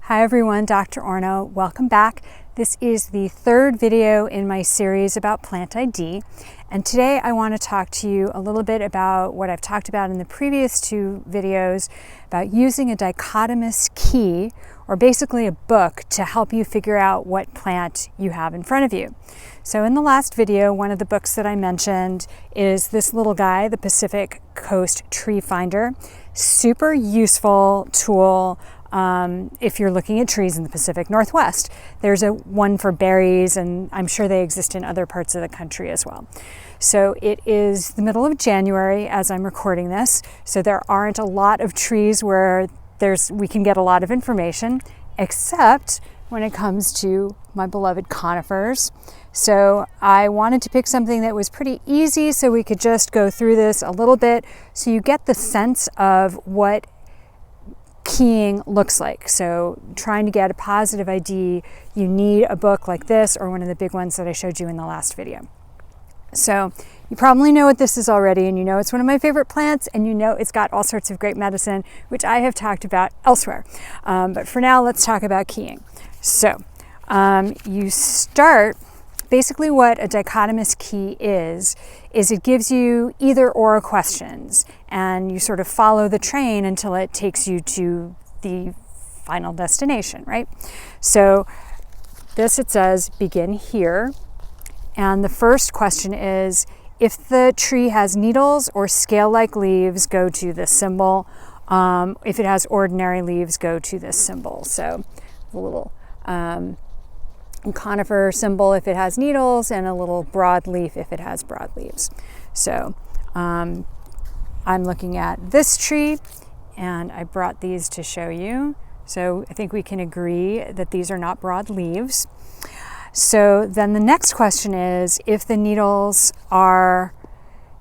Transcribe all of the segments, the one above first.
Hi everyone, Dr. Orno. Welcome back. This is the third video in my series about plant ID, and today I want to talk to you a little bit about what I've talked about in the previous two videos about using a dichotomous key, or basically a book, to help you figure out what plant you have in front of you. So in the last video, one of the books that I mentioned is this little guy, the Pacific Coast Tree Finder. Super useful tool if you're looking at trees in the Pacific Northwest. There's one for berries, and I'm sure they exist in other parts of the country as well. So it is the middle of January as I'm recording this, so there aren't a lot of trees where we can get a lot of information, except when it comes to my beloved conifers. So I wanted to pick something that was pretty easy so we could just go through this a little bit so you get the sense of what keying looks like. So trying to get a positive ID, you need a book like this or one of the big ones that I showed you in the last video. So you probably know what this is already, and you know it's one of my favorite plants, and you know it's got all sorts of great medicine, which I have talked about elsewhere. But for now, let's talk about keying. So you start, basically what a dichotomous key is it gives you either or questions, and you sort of follow the train until it takes you to the final destination, right? So it says begin here. And the first question is, if the tree has needles or scale-like leaves, go to this symbol. If it has ordinary leaves, go to this symbol. So a little conifer symbol if it has needles, and a little broadleaf if it has broad leaves. So I'm looking at this tree, and I brought these to show you. So I think we can agree that these are not broad leaves. So then the next question is, if the needles are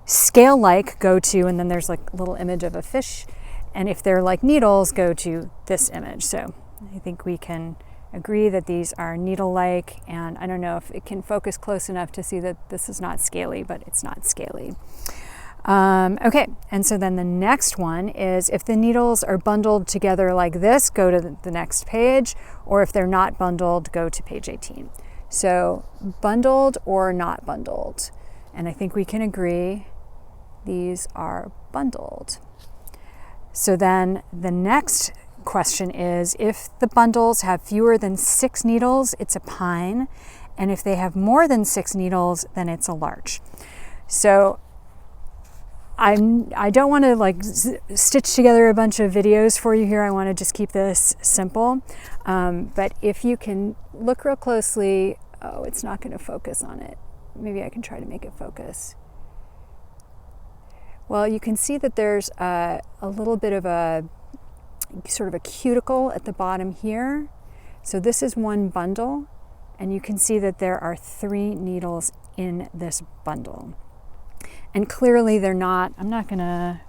scale-like, go to, and then there's like a little image of a fish, and if they're like needles, go to this image. So I think we can agree that these are needle-like, and I don't know if it can focus close enough to see that this is not scaly, but it's not scaly. Okay, and so then the next one is, if the needles are bundled together like this, go to the next page, or if they're not bundled, go to page 18. So bundled or not bundled, and I think we can agree these are bundled. So then the next question is, if the bundles have fewer than 6 needles, it's a pine, and if they have more than 6 needles, then it's a larch. So I don't want to stitch together a bunch of videos for you here. I want to just keep this simple. But if you can look real closely, oh, it's not going to focus on it. Maybe I can try to make it focus. Well, you can see that there's a little bit of a sort of a cuticle at the bottom here. So this is one bundle, and you can see that there are 3 needles in this bundle. And clearly they're not, I'm not gonna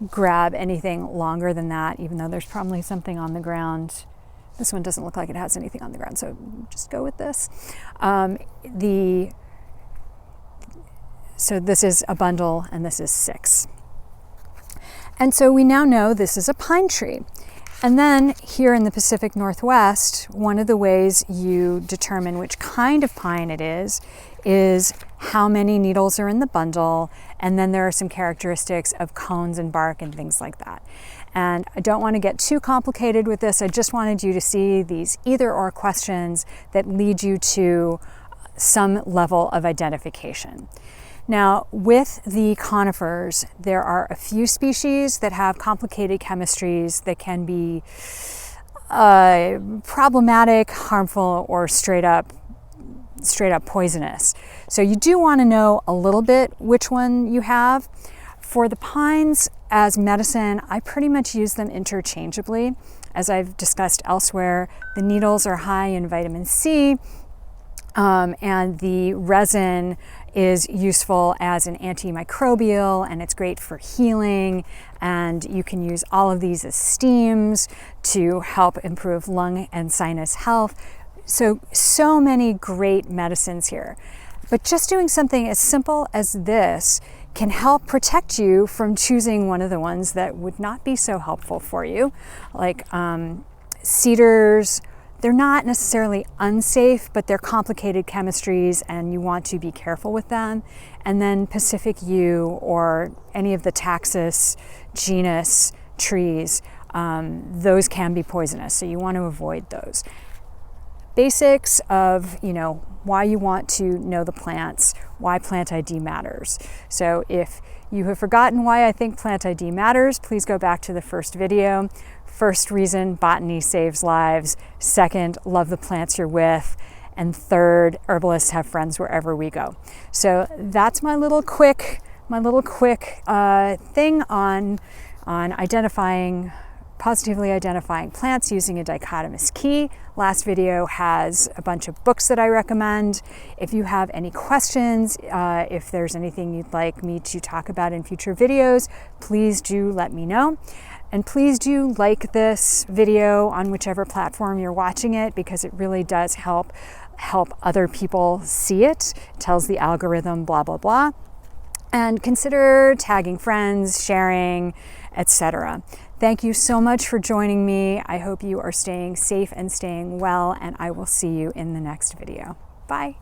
grab anything longer than that, even though there's probably something on the ground. This one doesn't look like it has anything on the ground, so just go with this. So this is a bundle, and this is 6. And so we now know this is a pine tree. And then here in the Pacific Northwest, one of the ways you determine which kind of pine it is how many needles are in the bundle, and then there are some characteristics of cones and bark and things like that. And I don't want to get too complicated with this. I just wanted you to see these either or questions that lead you to some level of identification. Now, with the conifers, there are a few species that have complicated chemistries that can be problematic, harmful, or straight up poisonous. So you do want to know a little bit which one you have. For the pines as medicine, I pretty much use them interchangeably. As I've discussed elsewhere, the needles are high in vitamin C, and the resin is useful as an antimicrobial, and it's great for healing, and you can use all of these as steams to help improve lung and sinus health. So many great medicines here. But just doing something as simple as this can help protect you from choosing one of the ones that would not be so helpful for you, like Cedars, they're not necessarily unsafe, but they're complicated chemistries and you want to be careful with them. And then Pacific yew or any of the Taxus genus trees, those can be poisonous, so you want to avoid those. Basics of, why you want to know the plants, why plant ID matters. So if you have forgotten why I think plant ID matters, please go back to the first video. First reason, botany saves lives. Second, love the plants you're with. And third, herbalists have friends wherever we go. So that's my little quick thing on positively identifying plants using a dichotomous key. Last video has a bunch of books that I recommend. If you have any questions, if there's anything you'd like me to talk about in future videos, please do let me know. And please do like this video on whichever platform you're watching it, because it really does help other people see it. It tells the algorithm blah, blah, blah. And consider tagging friends, sharing, etc. Thank you so much for joining me. I hope you are staying safe and staying well, and I will see you in the next video. Bye.